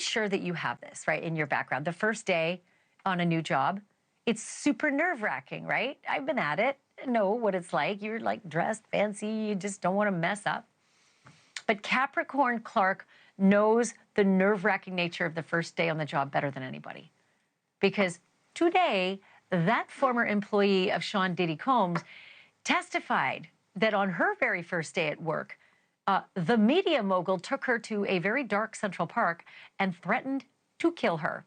sure that you have this, right, in your background. The first day on a new job, it's super nerve-wracking, right? I've been at it, know what it's like. You're like dressed fancy, you just don't want to mess up. But Capricorn Clark knows the nerve-wracking nature of the first day on the job better than anybody. Because today, that former employee of Sean Diddy Combs testified that on her very first day at work, the media mogul took her to a very dark Central Park and threatened to kill her.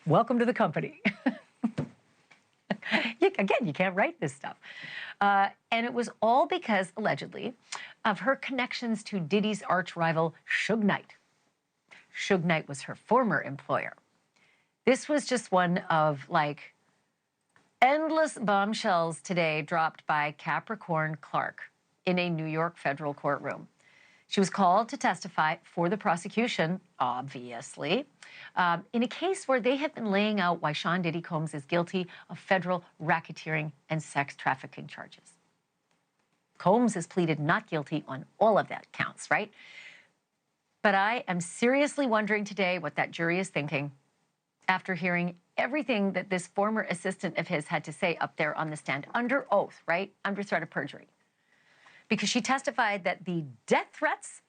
Welcome to the company. Again, you can't write this stuff. And it was all because, allegedly, of her connections to Diddy's arch-rival, Suge Knight. Suge Knight was her former employer. This was just one of, like, endless bombshells today dropped by Capricorn Clark in a New York federal courtroom. She was called to testify for the prosecution, obviously, in a case where they have been laying out why Sean Diddy Combs is guilty of federal racketeering and sex trafficking charges. Combs has pleaded not guilty on all of that counts, right? But I am seriously wondering today what that jury is thinking after hearing everything that this former assistant of his had to say up there on the stand, under oath, right? Under threat of perjury. Because she testified that the death threats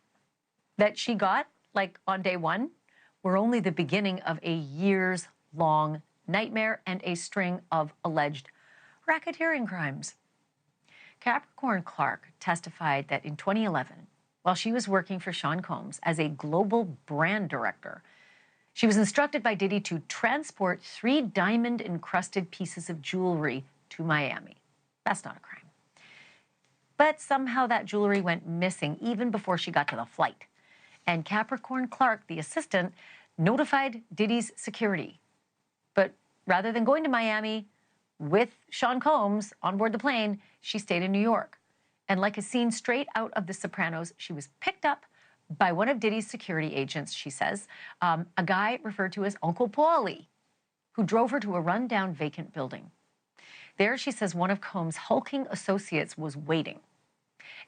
that she got, like on day one, were only the beginning of a years-long nightmare and a string of alleged racketeering crimes. Capricorn Clark testified that in 2011, while she was working for Sean Combs as a global brand director, she was instructed by Diddy to transport 3 diamond-encrusted pieces of jewelry to Miami. That's not a crime. But somehow that jewelry went missing even before she got to the flight. And Capricorn Clark, the assistant, notified Diddy's security. But rather than going to Miami with Sean Combs on board the plane, she stayed in New York. And like a scene straight out of The Sopranos, she was picked up by one of Diddy's security agents, she says, a guy referred to as Uncle Paulie, who drove her to a rundown vacant building. There, she says, one of Combs' hulking associates was waiting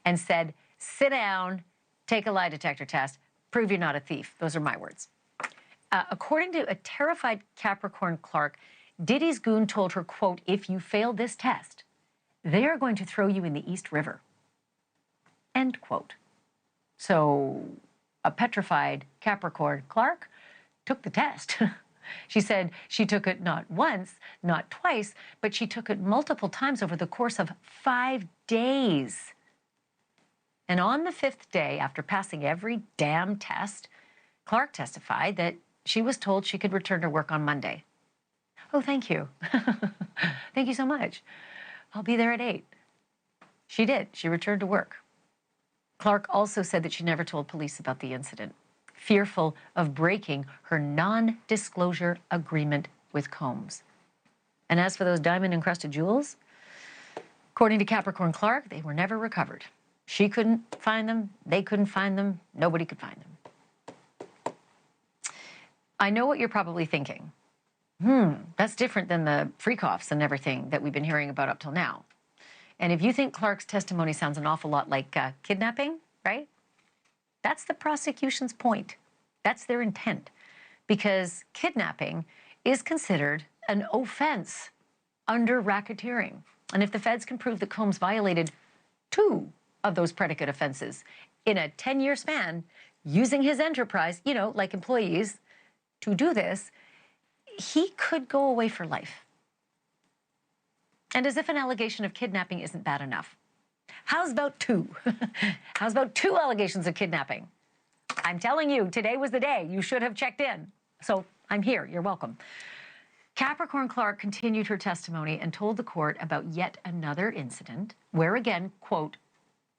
and said, sit down, take a lie detector test, prove you're not a thief. Those are my words. According to a terrified Capricorn Clark, Diddy's goon told her, quote, if you fail this test, they are going to throw you in the East River, end quote. So a petrified Capricorn Clark took the test. She said she took it not once, not twice, but she took it multiple times over the course of 5 days. And on the 5th day, after passing every damn test, Clark testified that she was told she could return to work on Monday. Oh, thank you. Thank you so much. I'll be there at 8. She did. She returned to work. Clark also said that she never told police about the incident, fearful of breaking her non-disclosure agreement with Combs. And as for those diamond-encrusted jewels, according to Capricorn Clark, they were never recovered. She couldn't find them, they couldn't find them, nobody could find them. I know what you're probably thinking. That's different than the freak-offs and everything that we've been hearing about up till now. And if you think Clark's testimony sounds an awful lot like kidnapping, right? That's the prosecution's point. That's their intent. Because kidnapping is considered an offense under racketeering. And if the feds can prove that Combs violated 2 of those predicate offenses in a 10-year span, using his enterprise, you know, like employees, to do this, he could go away for life. And as if an allegation of kidnapping isn't bad enough, how's about 2? How's about 2 allegations of kidnapping? I'm telling you, today was the day. You should have checked in. So I'm here. You're welcome. Capricorn Clark continued her testimony and told the court about yet another incident where, again, quote,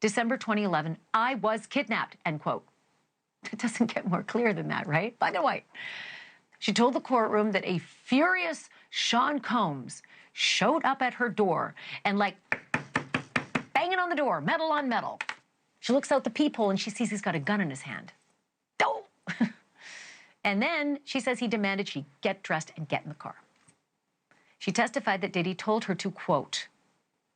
December 2011, I was kidnapped, end quote. It doesn't get more clear than that, right? Black and white. She told the courtroom that a furious Sean Combs showed up at her door and, like, banging on the door, metal on metal. She looks out the peephole and she sees he's got a gun in his hand. Oh! And then she says he demanded she get dressed and get in the car. She testified that Diddy told her to, quote,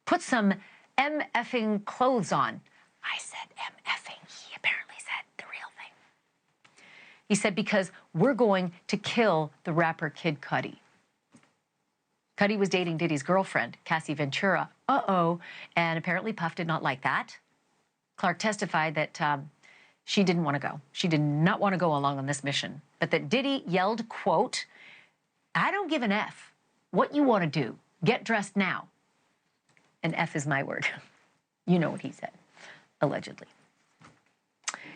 put some MFing clothes on. I said MFing. He apparently said the real thing. He said, because we're going to kill the rapper Kid Cudi. Cudi was dating Diddy's girlfriend, Cassie Ventura. And apparently Puff did not like that. Clark testified that she didn't want to go. She did not want to go along on this mission. But that Diddy yelled, quote, "I don't give an F what you want to do. Get dressed now." And F is my word. You know what he said, allegedly.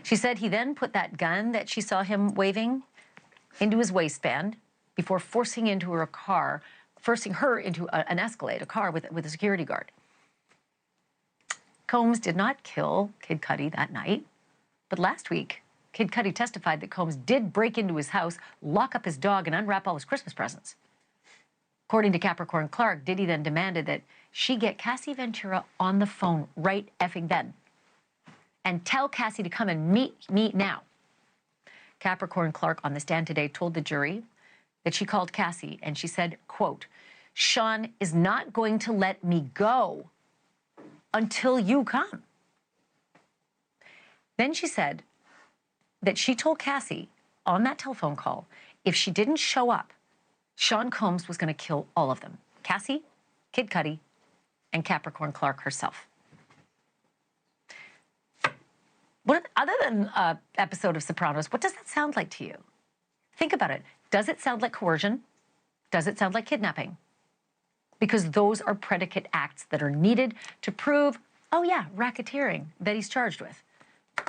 She said he then put that gun that she saw him waving into his waistband before forcing her into an Escalade, a car with a security guard. Combs did not kill Kid Cudi that night, but last week, Kid Cudi testified that Combs did break into his house, lock up his dog, and unwrap all his Christmas presents. According to Capricorn Clark, Diddy then demanded that she get Cassie Ventura on the phone right effing then and tell Cassie to come and meet me now. Capricorn Clark on the stand today told the jury that she called Cassie and she said, quote, "Sean is not going to let me go until you come." Then she said that she told Cassie on that telephone call, if she didn't show up, Sean Combs was going to kill all of them. Cassie, Kid Cudi, and Capricorn Clark herself. Other than an episode of Sopranos, what does that sound like to you? Think about it. Does it sound like coercion? Does it sound like kidnapping? Because those are predicate acts that are needed to prove, oh yeah, racketeering that he's charged with.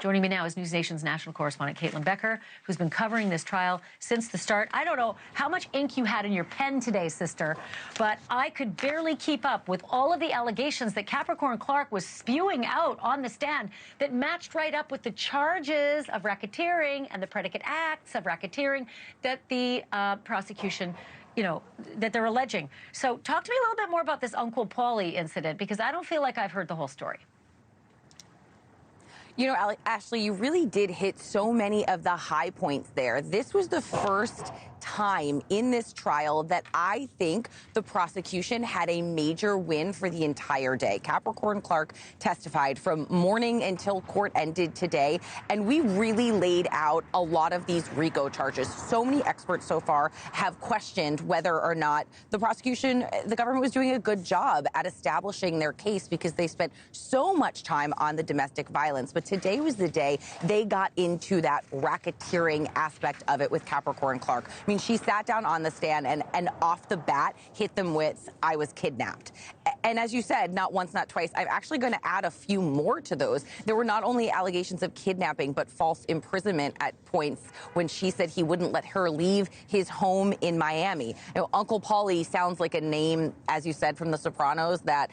Joining me now is NewsNation's national correspondent, Caitlin Becker, who's been covering this trial since the start. I don't know how much ink you had in your pen today, sister, but I could barely keep up with all of the allegations that Capricorn Clark was spewing out on the stand that matched right up with the charges of racketeering and the predicate acts of racketeering that the prosecution, that they're alleging. So talk to me a little bit more about this Uncle Paulie incident, because I don't feel like I've heard the whole story. Ashleigh, you really did hit so many of the high points there. This was the first time in this trial that I think the prosecution had a major win for the entire day. Capricorn Clark testified from morning until court ended today, and we really laid out a lot of these RICO charges. So many experts so far have questioned whether or not the prosecution, the government was doing a good job at establishing their case because they spent so much time on the domestic violence. But today was the day they got into that racketeering aspect of it with Capricorn Clark. I mean, she sat down on the stand and off the bat hit them with, "I was kidnapped." And as you said, not once, not twice, I'm actually going to add a few more to those. There were not only allegations of kidnapping, but false imprisonment at points when she said he wouldn't let her leave his home in Miami. Uncle Paulie sounds like a name, as you said, from The Sopranos that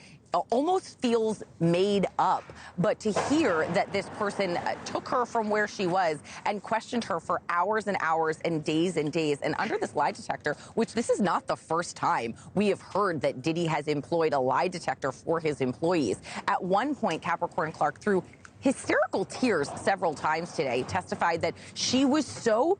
almost feels made up. But to hear that this person took her from where she was and questioned her for hours and hours and days and under this lie detector, which this is not the first time we have heard that Diddy has employed a lie detector for his employees. At one point, Capricorn Clark, through hysterical tears several times today, testified that she was so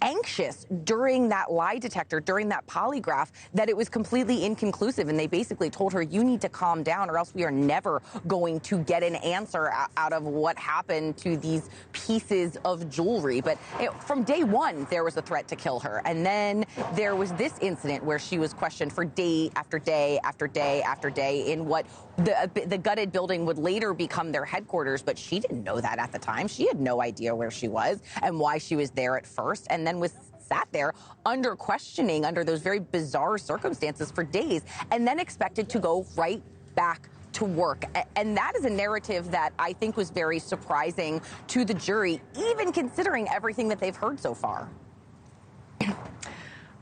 anxious during that lie detector, during that polygraph, that it was completely inconclusive. And they basically told her, you need to calm down or else we are never going to get an answer out of what happened to these pieces of jewelry. But from day one, there was a threat to kill her. And then there was this incident where she was questioned for day after day after day after day in what the gutted building would later become their headquarters. But she didn't know that at the time. She had no idea where she was and why she was there at first. And then was sat there under questioning under those very bizarre circumstances for days and then expected to go right back to work. And that is a narrative that I think was very surprising to the jury, even considering everything that they've heard so far.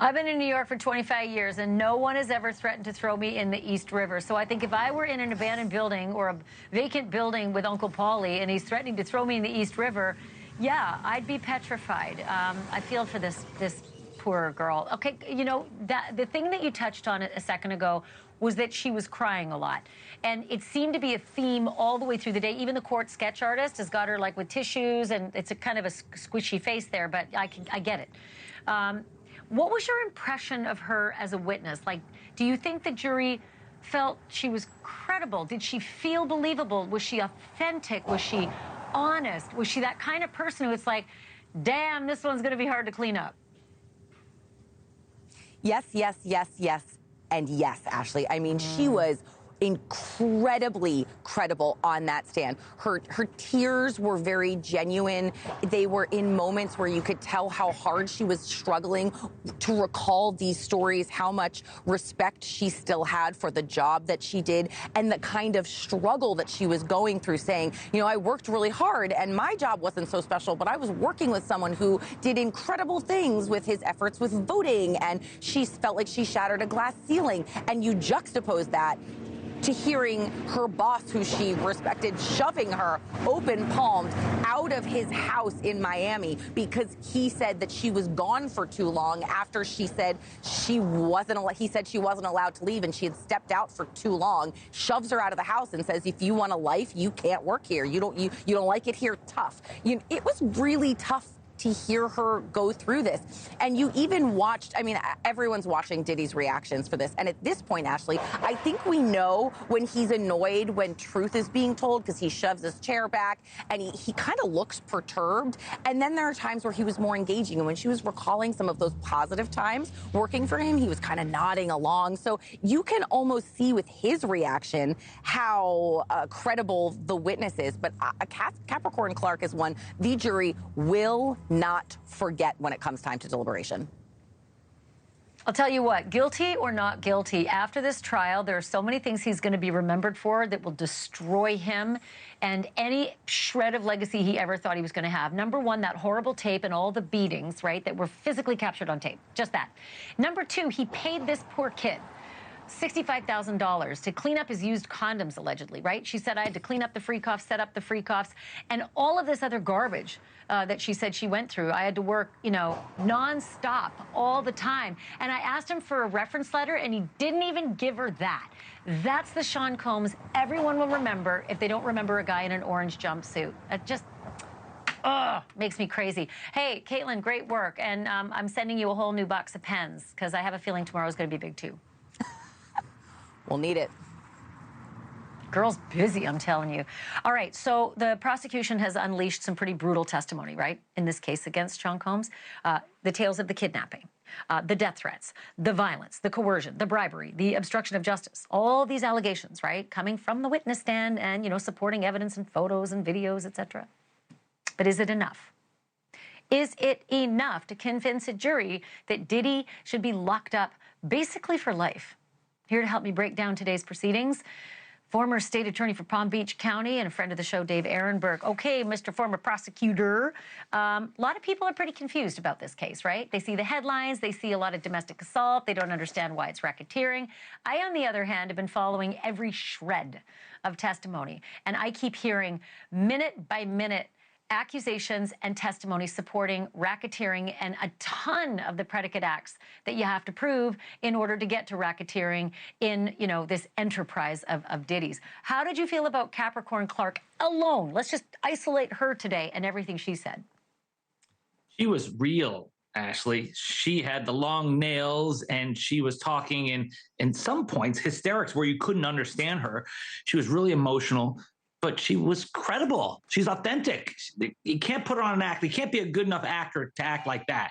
I've been in New York for 25 years, and no one has ever threatened to throw me in the East River. So I think if I were in an abandoned building or a vacant building with Uncle Paulie and he's threatening to throw me in the East River, yeah, I'd be petrified. I feel for this poor girl. Okay, the thing that you touched on a second ago was that she was crying a lot. And it seemed to be a theme all the way through the day. Even the court sketch artist has got her like with tissues, and it's a kind of a squishy face there, but I get it. What was your impression of her as a witness? Like, do you think the jury felt she was credible? Did she feel believable? Was she authentic? Was she honest? Was she that kind of person who it's like, damn, this one's going to be hard to clean up. Yes, yes, yes, yes, and yes, Ashleigh. I mean, she was incredibly credible on that stand. Her tears were very genuine. They were in moments where you could tell how hard she was struggling to recall these stories, how much respect she still had for the job that she did, and the kind of struggle that she was going through, saying, you know, I worked really hard and my job wasn't so special, but I was working with someone who did incredible things with his efforts with voting, and she felt like she shattered a glass ceiling. And you juxtapose that to hearing her boss, who she respected, shoving her open-palmed out of his house in Miami because he said that she was gone for too long after she said he said she wasn't allowed to leave and she had stepped out for too long, shoves her out of the house and says, if you want a life, you can't work here. You don't like it here, tough. It was really tough to hear her go through this. And you even watched, I mean, everyone's watching Diddy's reactions for this. And at this point, Ashleigh, I think we know when he's annoyed when truth is being told because he shoves his chair back and he kind of looks perturbed. And then there are times where he was more engaging. And when she was recalling some of those positive times working for him, he was kind of nodding along. So you can almost see with his reaction how credible the witness is. But Capricorn Clark is one the jury will not forget when it comes time to deliberation. I'll tell you what, guilty or not guilty, after this trial, there are so many things he's going to be remembered for that will destroy him and any shred of legacy he ever thought he was going to have. Number one, that horrible tape and all the beatings, right, that were physically captured on tape. Just that. Number two, he paid this poor kid $65,000 to clean up his used condoms, allegedly, right? She said, I had to clean up the free coughs, set up the free coughs, and all of this other garbage that she said she went through. I had to work, you know, nonstop all the time. And I asked him for a reference letter, and he didn't even give her that. That's the Sean Combs everyone will remember if they don't remember a guy in an orange jumpsuit. It just... makes me crazy. Hey, Caitlin, great work. And I'm sending you a whole new box of pens because I have a feeling tomorrow's going to be big, too. We'll need it. Girl's busy, I'm telling you. All right, so the prosecution has unleashed some pretty brutal testimony, right, in this case against Sean Combs. The tales of the kidnapping, the death threats, the violence, the coercion, the bribery, the obstruction of justice, all these allegations, right, coming from the witness stand and, you know, supporting evidence and photos and videos, etc. But is it enough? Is it enough to convince a jury that Diddy should be locked up basically for life? Here to help me break down today's proceedings, former state attorney for Palm Beach County and a friend of the show, Dave Aronberg. Okay, Mr. Former Prosecutor. A lot of people are pretty confused about this case, right? They see the headlines, they see a lot of domestic assault, they don't understand why it's racketeering. I, on the other hand, have been following every shred of testimony, and I keep hearing minute by minute accusations and testimony supporting racketeering and a ton of the predicate acts that you have to prove in order to get to racketeering in, you know, this enterprise of Diddy's. How did you feel about Capricorn Clark alone? Let's just isolate her today and everything she said. She was real, Ashleigh. She had the long nails and she was talking in some points hysterics where you couldn't understand her. She was really emotional, but she was credible. She's authentic. You can't put her on an act. You can't be a good enough actor to act like that.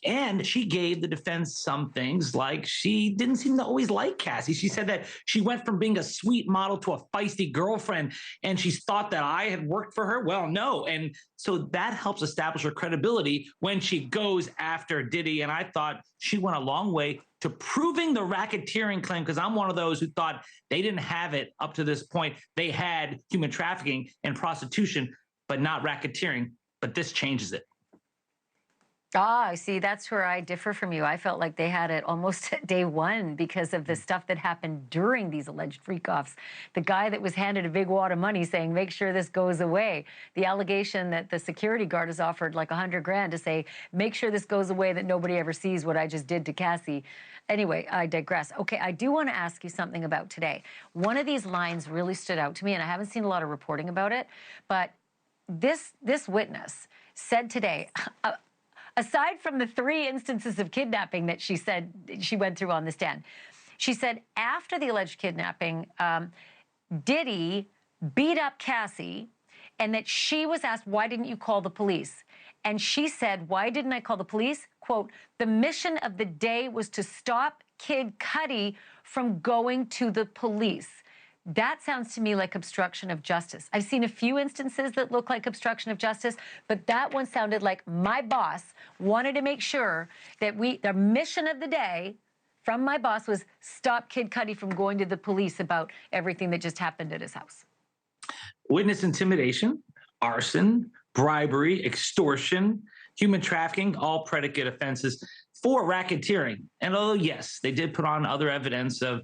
And she gave the defense some things, like she didn't seem to always like Cassie. She said that she went from being a sweet model to a feisty girlfriend, and she thought that I had worked for her. Well, no. And so that helps establish her credibility when she goes after Diddy. And I thought she went a long way to proving the racketeering claim, because I'm one of those who thought they didn't have it up to this point. They had human trafficking and prostitution, but not racketeering. But this changes it. Ah, see, that's where I differ from you. I felt like they had it almost at day one because of the stuff that happened during these alleged freak-offs. The guy that was handed a big wad of money saying, make sure this goes away. The allegation that the security guard has offered like $100 grand to say, make sure this goes away, that nobody ever sees what I just did to Cassie. Anyway, I digress. Okay, I do want to ask you something about today. One of these lines really stood out to me, and I haven't seen a lot of reporting about it, but this witness said today, aside from the 3 instances of kidnapping that she said she went through on the stand, she said after the alleged kidnapping, Diddy beat up Cassie, and that she was asked, why didn't you call the police? And she said, why didn't I call the police? Quote, the mission of the day was to stop Kid Cudi from going to the police. That sounds to me like obstruction of justice. I've seen a few instances that look like obstruction of justice, but that one sounded like my boss wanted to make sure that the mission of the day from my boss was stop Kid Cudi from going to the police about everything that just happened at his house. Witness intimidation, arson, bribery, extortion, human trafficking, all predicate offenses for racketeering. And although, yes, they did put on other evidence of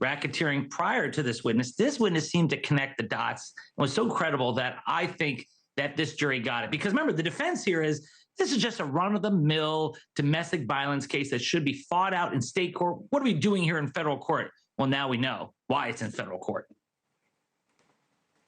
racketeering prior to this witness seemed to connect the dots and was so credible that I think that this jury got it. Because remember, the defense here is this is just a run-of-the-mill domestic violence case that should be fought out in state court. What are we doing here in federal court? Well, now we know why it's in federal court.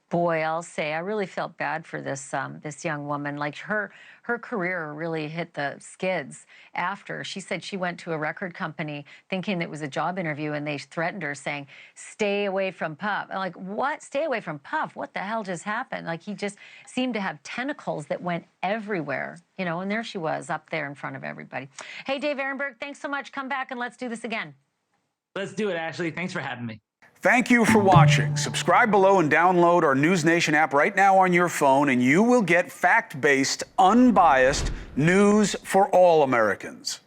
Boy, I'll say I really felt bad for this this young woman. Like her career really hit the skids after. She said she went to a record company thinking it was a job interview, and they threatened her saying, "Stay away from Puff." I'm like, what? Stay away from Puff? What the hell just happened? Like, he just seemed to have tentacles that went everywhere, you know. And there she was up there in front of everybody. Hey, Dave Aronberg, thanks so much. Come back and let's do this again. Let's do it, Ashley. Thanks for having me. Thank you for watching. Subscribe below and download our NewsNation app right now on your phone, and you will get fact-based, unbiased news for all Americans.